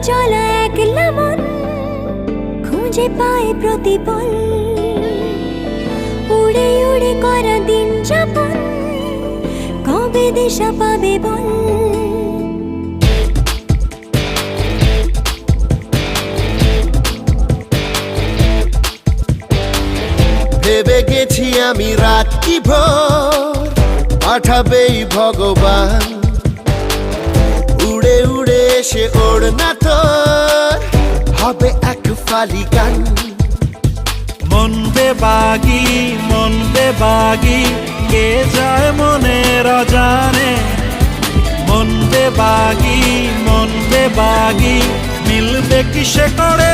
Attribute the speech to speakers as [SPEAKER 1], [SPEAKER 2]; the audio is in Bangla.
[SPEAKER 1] চলা একলা মন খুঁজে পায় প্রতিপল, উড়ে উড়ে করা দিন যাপন কবে দিশা পাবে বল।
[SPEAKER 2] ভেবে গেছি আমি রাত্রি ভোর পাঠাবেই ভগবান, উড়ে উড়ে এসে ওড়না তোর হবে এক ফালি গান।
[SPEAKER 3] মন বেবাগি কে যায় মনের অজানে, মন বেবাগি মিলবে কিসে করে